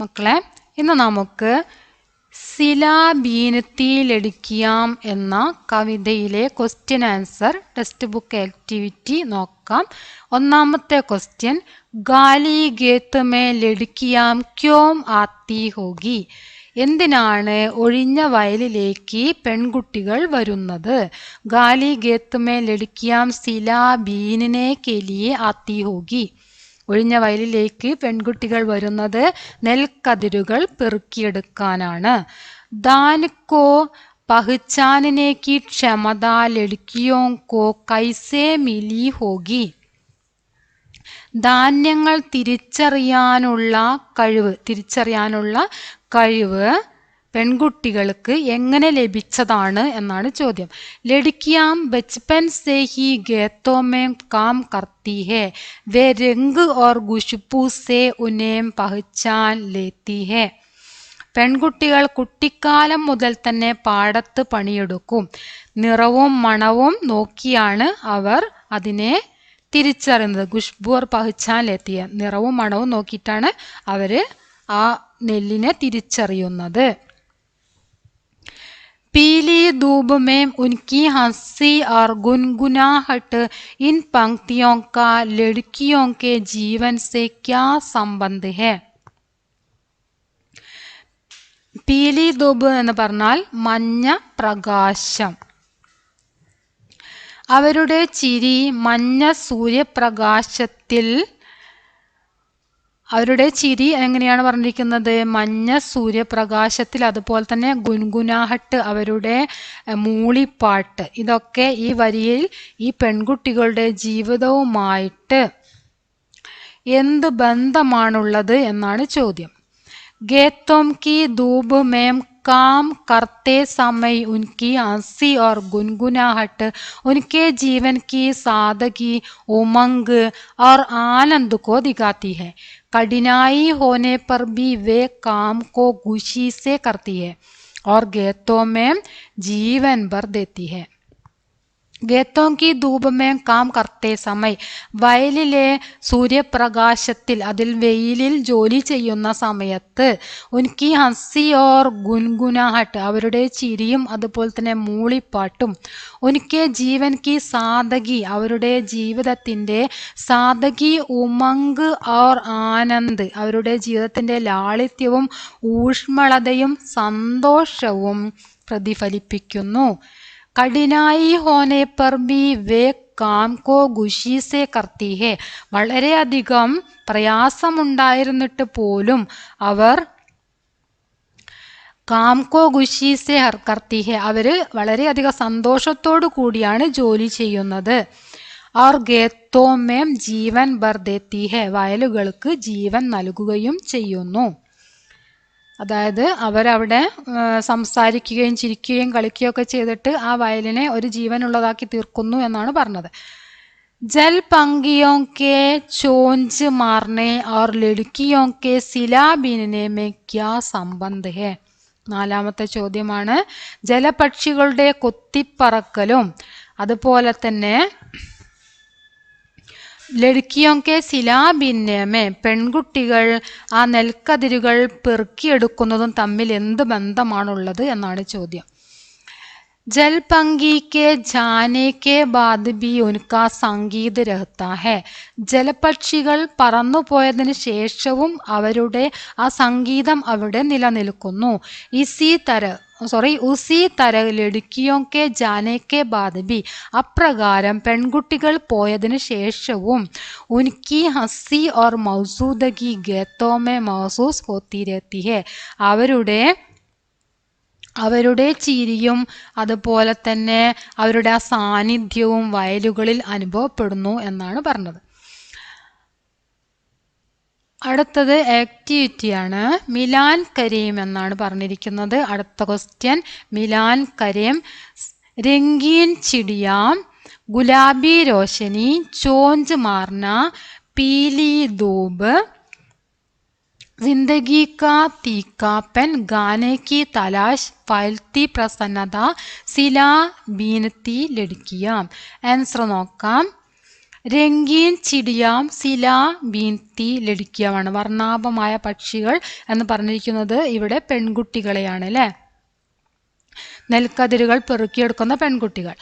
മക്കളെ, ഇന്ന് നമുക്ക് സിലാ ബീനത്തി ലടിക്കിയാം എന്ന കവിതയിലെ question answer text book activity നോക്കാം. ഒന്നാമത്തെ ക്വസ്റ്റ്യൻ, ഗാലി ഗേത്ത് മേ ലടിക്കിയാം ക്യോം ആത്തി ഹോഗി? എന്തിനാണ് ഒഴിഞ്ഞ വയലിലേക്ക് പെൺകുട്ടികൾ വരുന്നത്? ഗാലി ഗേത്ത് മേ ലടിക്കിയാം സിലാ ബീനനെ കെലിയെ ആത്തി ഹോഗി. ഒഴിഞ്ഞ വയലിലേക്ക് പെൺകുട്ടികൾ വരുന്നത് നെൽക്കതിരുകൾ പെറുക്കിയെടുക്കാനാണ്. ദാൻകോ പഹ്ചാനനെ കി ക്ഷമത ലഡ്കിയോ കോ കൈസേ മിലി ഹോഗി? ധാന്യങ്ങൾ തിരിച്ചറിയാനുള്ള കഴിവ് പെൺകുട്ടികൾക്ക് എങ്ങനെ ലഭിച്ചതാണ് എന്നാണ് ചോദ്യം. ലഡ്കിയാം ബച്പൻ സേ ഹി ഗേത്തോ മേ കാം കർത്തി ഹേ, വേ രംഗ് ഓർ ഖുശ്ബൂ സേ ഉനേം പഹ്ചാൻ ലേത്തി ഹേ. പെൺകുട്ടികൾ കുട്ടിക്കാലം മുതൽ തന്നെ പാടത്ത് പണിയെടുക്കും. നിറവും മണവും നോക്കിയാണ് അവർ അതിനെ തിരിച്ചറിയുന്നത്. ഖുശ്ബൂ ഓർ പഹ്ചാൻ ലേത്തി ഹേ, നിറവും മണവും നോക്കിയിട്ടാണ് അവര് ആ നെല്ലിനെ തിരിച്ചറിയുന്നത്. पीली धूप में उनकी हंसी और गुनगुनाहट, इन पंक्तियों का लड़कियों के जीवन से क्या संबंध है? पीली धूप എന്ന് പറഞ്ഞാൽ മഞ്ഞ പ്രകാശം. അവരുടെ ചിരി മഞ്ഞ സൂര്യപ്രകാശത്തിൽ, അവരുടെ ചിരി എങ്ങനെയാണ് പറഞ്ഞിരിക്കുന്നത്? മഞ്ഞ സൂര്യപ്രകാശത്തിൽ. അതുപോലെ തന്നെ ഗുൻഗുനാഹട്ട്, അവരുടെ മൂളിപ്പാട്ട്. ഇതൊക്കെ ഈ വരിയിൽ ഈ പെൺകുട്ടികളുടെ ജീവിതവുമായിട്ട് എന്ത് ബന്ധമാണുള്ളത് എന്നാണ് ചോദ്യം. ഗേത്തോം കി ധൂപ് മേം काम करते समय उनकी हंसी और गुनगुनाहट उनके जीवन की सादगी, उमंग और आनंद को दिखाती है. कठिनाई होने पर भी वे काम को खुशी से करती है और गीतों में जीवन भर देती है. ഗേത്തോം കി ധൂപ് മേ കാം കർത്തേ സമയ്, വയലിലെ സൂര്യപ്രകാശത്തിൽ, അതിൽ വെയിലിൽ ജോലി ചെയ്യുന്ന സമയത്ത്, ഉൻകി ഹൻസി ഓർ ഗുൻഗുനാഹട്ട്, അവരുടെ ചിരിയും അതുപോലെ തന്നെ മൂളിപ്പാട്ടും, ഉൻകെ ജീവൻ കി സാദഗി, അവരുടെ ജീവിതത്തിൻ്റെ സാദഗി, ഉമങ്ക് ഓർ ആനന്ദ്, അവരുടെ ജീവിതത്തിൻ്റെ ലാളിത്യവും ഊഷ്മളതയും സന്തോഷവും പ്രതിഫലിപ്പിക്കുന്നു. കഠിനായി ഹോനെ പർ ബി വേ കാം കോ ഖുഷി സേ കർത്തി ഹേ, വളരെയധികം പ്രയാസമുണ്ടായിരുന്നിട്ട് പോലും അവർ കാം കോ ഖുഷി സേ കർത്തി ഹേ, അവര് വളരെയധികം സന്തോഷത്തോടു കൂടിയാണ് ജോലി ചെയ്യുന്നത്. और ഗേത്തോ മേം ജീവൻ ഭർ ദേത്തി ഹേ, വയലുകൾക്ക് ജീവൻ നൽകുകയും ചെയ്യുന്നു. അതായത് അവരവിടെ സംസാരിക്കുകയും ചിരിക്കുകയും കളിക്കുകയും ഒക്കെ ചെയ്തിട്ട് ആ വയലിനെ ഒരു ജീവനുള്ളതാക്കി തീർക്കുന്നു എന്നാണ് പറഞ്ഞത്. Jal പങ്കിയോ K ചോഞ്ച് മാർനെ or ലഡ്കിയോ K സിലാ ബീനനെ may ക്യാ സംബന്ധ് ഹേ? നാലാമത്തെ ചോദ്യമാണ്. ജലപക്ഷികളുടെ കൊത്തിപ്പറക്കലും അതുപോലെ തന്നെ ലഡ്കിയോക്കെ സിലാ ബിന്നമേ, പെൺകുട്ടികൾ ആ നെൽക്കതിരുകൾ പെറുക്കിയെടുക്കുന്നതും തമ്മിൽ എന്ത് ബന്ധമാണുള്ളത് എന്നാണ് ചോദ്യം. ജൽ പങ്കി കെ ജാനെ കെ ബാദ് ബി ഉൻകാ സംഗീത് രഹ്താ ഹേ, ജലപക്ഷികൾ പറന്നുപോയതിനു ശേഷവും അവരുടെ ആ സംഗീതം അവിടെ നിലനിൽക്കുന്നു. ഉസി തര ലഡ്കിയോ കെ ജാനെ കെ ബാദ് ബി, അപ്രകാരം പെൺകുട്ടികൾ പോയതിനു ശേഷവും ഉൻകി ഹസി ഓർ മൗസൂദഗി ഗേത്തോ മേ മഹസൂസ് ഹോത്തി രഹ്തി ഹേ, അവരുടെ ചിരിയും അതുപോലെ തന്നെ അവരുടെ ആ സാന്നിധ്യവും വയലുകളിൽ അനുഭവപ്പെടുന്നു എന്നാണ് പറഞ്ഞത്. അടുത്തത് ആക്ടിവിറ്റിയാണ്. മിലാൻ കരീം എന്നാണ് പറഞ്ഞിരിക്കുന്നത്. അടുത്ത ക്വസ്റ്റ്യൻ, മിലാൻ കരീം. രംഗീൻ ചിടിയാം, ഗുലാബി രോശനി, ചോഞ്ച് മാർന, പീലി ധൂപ്, जिंदगी का तीखापन, गाने की तलाश, फैलती प्रसन्नता, सिला बीनती लड़कियां. ആൻസർ നോക്കാം. രംഗീൻ ചിടിയാം സിലാ ബീൻതി ലഡിക്കിയാമാണ്. വർണ്ണാഭമായ പക്ഷികൾ എന്ന് പറഞ്ഞിരിക്കുന്നത് ഇവിടെ പെൺകുട്ടികളെയാണ് അല്ലേ. നെൽക്കതിരുകൾ പെറുക്കിയെടുക്കുന്ന പെൺകുട്ടികൾ.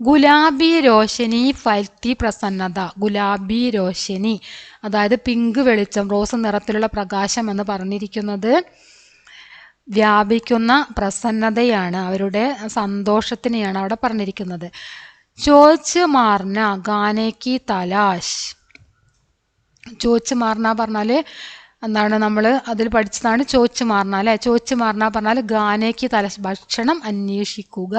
ഗുലാബി രോഷനി ഫൽത്തി പ്രസന്നത. ഗുലാബി രോഷനി അതായത് പിങ്ക് വെളിച്ചം, റോസ് നിറത്തിലുള്ള പ്രകാശം എന്ന് പറഞ്ഞിരിക്കുന്നത് വ്യാപിക്കുന്ന പ്രസന്നതയാണ്, അവരുടെ സന്തോഷത്തിനെയാണ് അവിടെ പറഞ്ഞിരിക്കുന്നത്. ചോച്ച് മാർന ഗാനേക്കി തലാഷ്. ചോച്ച് മാർന പറഞ്ഞാൽ എന്താണ്, നമ്മൾ അതിൽ പഠിച്ചതാണ് ചോച്ച് മാർന അല്ലെ. ചോച്ച് മാർന പറഞ്ഞാൽ ഗാനേക്ക് തലാഷ്, ഭക്ഷണം അന്വേഷിക്കുക.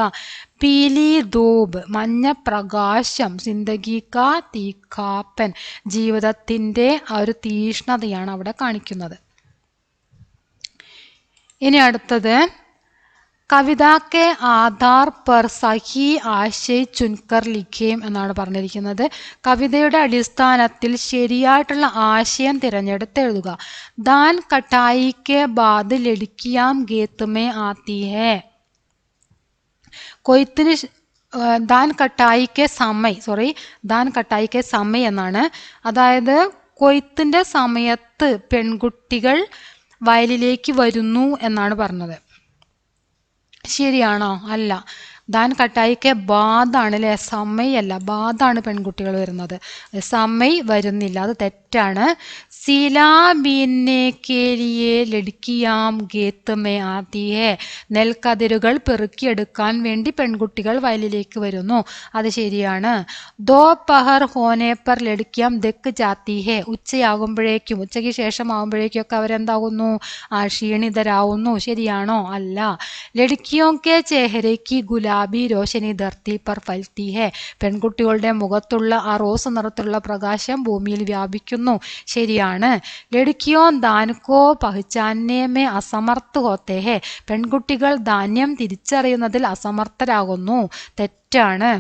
പീലി ധൂപ് മഞ്ഞ പ്രകാശം. സിന്ദഗി കാ തീക്കാപ്പൻ ജീവിതത്തിൻ്റെ ആ ഒരു തീഷ്ണതയാണ് അവിടെ കാണിക്കുന്നത്. ഇനി അടുത്തത് കവിതാക്കെ ആധാർ പർ സഹി ആശയ് ചുൻകർ ലിഖേം എന്നാണ് പറഞ്ഞിരിക്കുന്നത്. കവിതയുടെ അടിസ്ഥാനത്തിൽ ശരിയായിട്ടുള്ള ആശയം തിരഞ്ഞെടുത്ത് എഴുതുക. ദാൻ കട്ടായി കെ ബാദ് ലഡ്കിയാം ഗേത്ത് മേ ആത്തി ഹേ. കൊയ്ത്തിന് ദാൻ കട്ടായിക്കെ സമയ് എന്നാണ്. അതായത് കൊയ്ത്തിന്റെ സമയത്ത് പെൺകുട്ടികൾ വയലിലേക്ക് വരുന്നു എന്നാണ് പറഞ്ഞത്. ശരിയാണോ? അല്ല. ദാൻ കട്ടായിക്കെ ബാദാണ് അല്ലേ, സമയല്ല, ബാദാണ് പെൺകുട്ടികൾ വരുന്നത്. സമയ് വരുന്നില്ല, അത് തെറ്റാണ്. സിലാബീനെ കേലിയെ ലഡ്കിയാം ഗേത്ത് മേ ആത്തി ഹേ. നെൽക്കതിരുകൾ പെറുക്കിയെടുക്കാൻ വേണ്ടി പെൺകുട്ടികൾ വയലിലേക്ക് വരുന്നു, അത് ശരിയാണ്. ദോ പഹർ ഹോനെ പർ ലഡ്കിയാം ദക്ക് ജാത്തി ഹേ. ഉച്ചയാകുമ്പോഴേക്കും, ഉച്ചയ്ക്ക് ശേഷം ആകുമ്പോഴേക്കും ഒക്കെ അവരെന്താകുന്നു, ക്ഷീണിതരാവുന്നു. ശരിയാണോ? അല്ല. ലഡ്കിയോ കെ ചെഹരയ്ക്ക് ഗുലാബി രോഷനി ധർത്തി പർ ഫൽത്തി ഹേ. പെൺകുട്ടികളുടെ മുഖത്തുള്ള ആ റോസ് നിറത്തിലുള്ള പ്രകാശം ഭൂമിയിൽ വ്യാപിക്കുന്നു. ശരിയാണ്. ലഡ്കിയോ ദാൻകോ പഹ്ചാനെ മേ അസമർത്ത് ഹോത്തെ ഹേ. പെൺകുട്ടികൾ ധാന്യം തിരിച്ചറിയുന്നതിൽ അസമർത്ഥരാകുന്നു. തെറ്റാണ്.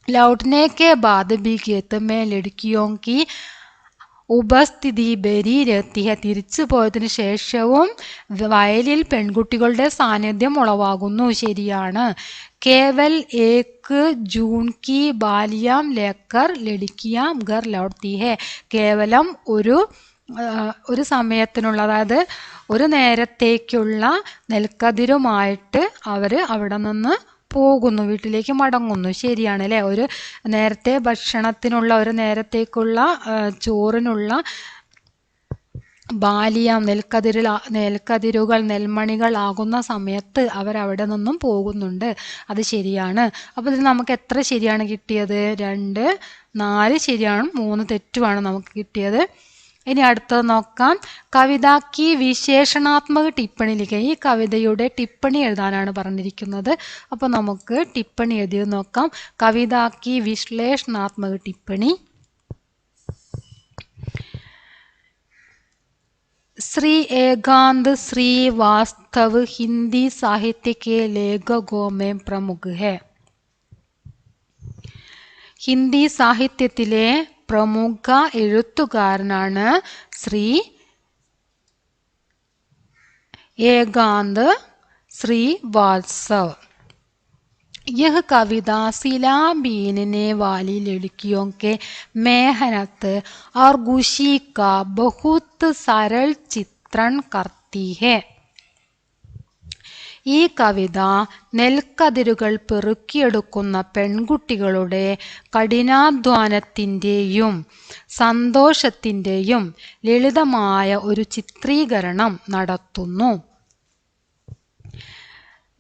ലൗട്നെ കെ ബാദ് ഭി ഖേത്ത് മേ ലഡ്കിയോ കി ഉപസ്ഥിതി ബരി രഹത്തി ഹെ. തിരിച്ചു പോയതിനു ശേഷവും വയലിൽ പെൺകുട്ടികളുടെ സാന്നിധ്യം ഉളവാകുന്നു. ശരിയാണ്. കേവൽ ഏക് ജൂൺ കി ബാലിയാം ലേക്കർ ലഡ്കിയാം ഘർ ലൗട്ത്തി ഹെ. കേവലം ഒരു സമയത്തിനുള്ള, അതായത് ഒരു നേരത്തേക്കുള്ള നെൽക്കതിരുമായിട്ട് അവർ അവിടെ നിന്ന് പോകുന്നു, വീട്ടിലേക്ക് മടങ്ങുന്നു. ശരിയാണ് അല്ലേ. ഒരു നേരത്തെ ഭക്ഷണത്തിനുള്ള, ഒരു നേരത്തേക്കുള്ള ചോറിനുള്ള ബാലിയാം നെൽക്കതിരുകൾ നെൽമണികൾ ആകുന്ന സമയത്ത് അവരവിടെ നിന്നും പോകുന്നുണ്ട്. അത് ശരിയാണ്. അപ്പോൾ ഇതിൽ നമുക്ക് എത്ര ശരിയാണ് കിട്ടിയത്? 2, 4 ശരിയാണ്, 3 തെറ്റുമാണ് നമുക്ക് കിട്ടിയത്. ഇനി അടുത്തത് നോക്കാം. കവിതാക്കി വിശേഷണാത്മക ടിപ്പണി ലിഖ. ഈ കവിതയുടെ ടിപ്പണി എഴുതാനാണ് പറഞ്ഞിരിക്കുന്നത്. അപ്പോൾ നമുക്ക് ടിപ്പണി എഴുതി നോക്കാം. കവിതാക്കി വിശ്ലേഷണാത്മക ടിപ്പണി. श्री एकांत श्रीवास्तव हिंदी साहित्य के लेखकों में प्रमुख है. ഹിന്ദി സാഹിത്യത്തിലെ പ്രമുഖ എഴുത്തുകാരനാണ് ശ്രീ ഏകാന്ത് ശ്രീവാത്സവ്. यह कविता सिला बीनने वाली लड़कियों के मेहनत और खुशी का बहुत सरल चित्रण करती है. ഈ കവിത നെൽക്കതിരുകൾ പെറുക്കിയെടുക്കുന്ന പെൺകുട്ടികളുടെ കഠിനാധ്വാനത്തിൻ്റെയും സന്തോഷത്തിൻ്റെയും ലളിതമായ ഒരു ചിത്രീകരണം നടത്തുന്നു.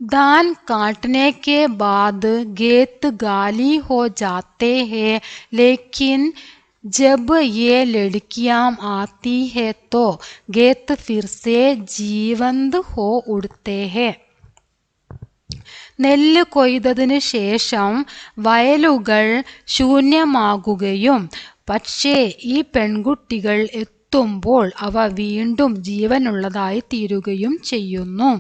धान काटने के बाद खेत गाली हो जाते हैं, लेकिन जब ये लड़कियां आती है तो खेत फिर से जीवंत हो उठते हैं. നെല്ല് കൊയ്തതിന് ശേഷം വയലുകൾ ശൂന്യമാകുകയും പക്ഷേ ഈ പെൺകുട്ടികൾ എത്തുമ്പോൾ അവ വീണ്ടും ജീവനുള്ളതായി തീരുകയും ചെയ്യുന്നു.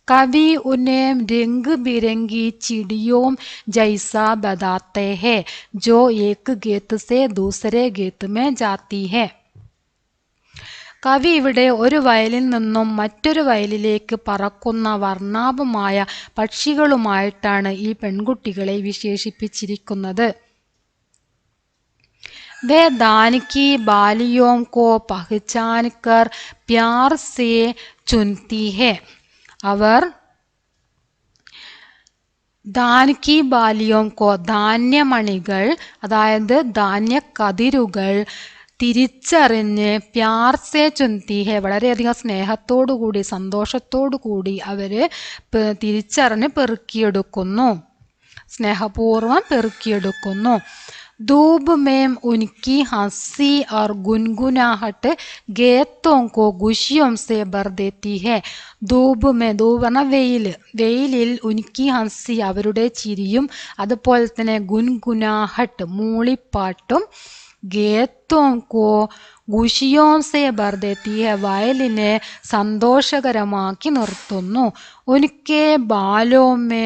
कवि उन्हें रंग बिरंगी चिड़ियों जैसा बताते हैं जो एक गेत से दूसरे गेत में जाती है. കവി ഇവിടെ ഒരു വയലിൽ നിന്നും മറ്റൊരു വയലിലേക്ക് പറക്കുന്ന വർണ്ണാഭമായ പക്ഷികളുമായിട്ടാണ് ഈ പെൺകുട്ടികളെ വിശേഷിപ്പിച്ചിരിക്കുന്നത്. वे दान की बालियों को पहचान कर प्यार से चुनती है. അവർ ദാൻ കി ബാലിയോങ്കോ ധാന്യമണികൾ, അതായത് ധാന്യക്കതിരുകൾ തിരിച്ചറിഞ്ഞ് പ്യാർസെ ചുൻതിഹെ വളരെയധികം സ്നേഹത്തോടു കൂടി സന്തോഷത്തോടു കൂടി അവര് തിരിച്ചറിഞ്ഞ് പെറുക്കിയെടുക്കുന്നു, സ്നേഹപൂർവം പെറുക്കിയെടുക്കുന്നു. धूप में उनकी हंसी और गुनगुनाहट गीतों को खुशियों से भर देती है. ധൂപ് മേ, ധൂപ് പറഞ്ഞ വെയിൽ, വെയിലിൽ ഉൻകി ഹൻസി അവരുടെ ചിരിയും അതുപോലെ തന്നെ ഗുൻഗുനാഹട്ട് മൂളിപ്പാട്ടും ഗേത്തോം കോ ഖുഷിയോം സേ ഭർ ദേത്തി ഹെ വയലിനെ സന്തോഷകരമാക്കി നിർത്തുന്നു. ഉൻകെ ബാലോ മേ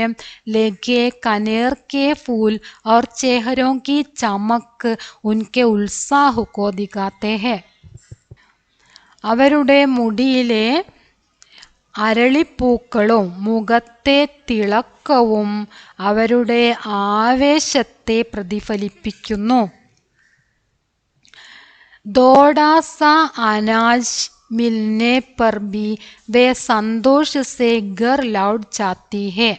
ലഗേ കനേർ കെ ഫൂൽ और चेहरों की चमक उनके उत्साह को दिखाते हैं. അവരുടെ മുടിയിലെ അരളിപ്പൂക്കളും മുഖത്തെ തിളക്കവും അവരുടെ ആവേശത്തെ പ്രതിഫലിപ്പിക്കുന്നു. थोड़ा सा अनाज मिलने पर भी वे संतोष से घर लौट जाती है.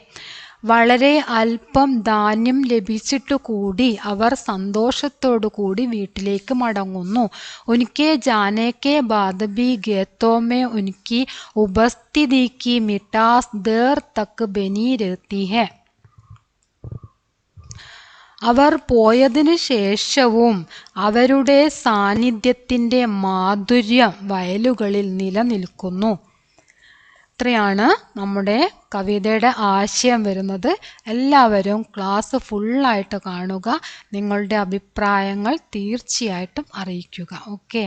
വളരെ അല്പം ധാന്യം ലഭിച്ചിട്ടു കൂടി അവർ സന്തോഷത്തോടു കൂടി വീട്ടിലേക്ക് മടങ്ങുന്നു. ഉൻകെ ജാനെ കെ ബാദ് ഭി ഗീതോं में उनकी उपस्थिति की मिठास देर तक बनी रहती है. അവർ പോയതിനു ശേഷവും അവരുടെ സാന്നിധ്യത്തിൻ്റെ മാധുര്യം വയലുകളിൽ നിലനിൽക്കുന്നു. ഇത്രയാണ് നമ്മുടെ കവിതയുടെ ആശയം വരുന്നത്. എല്ലാവരും ക്ലാസ് ഫുള്ളായിട്ട് കാണുക. നിങ്ങളുടെ അഭിപ്രായങ്ങൾ തീർച്ചയായിട്ടും അറിയിക്കുക. ഓക്കെ.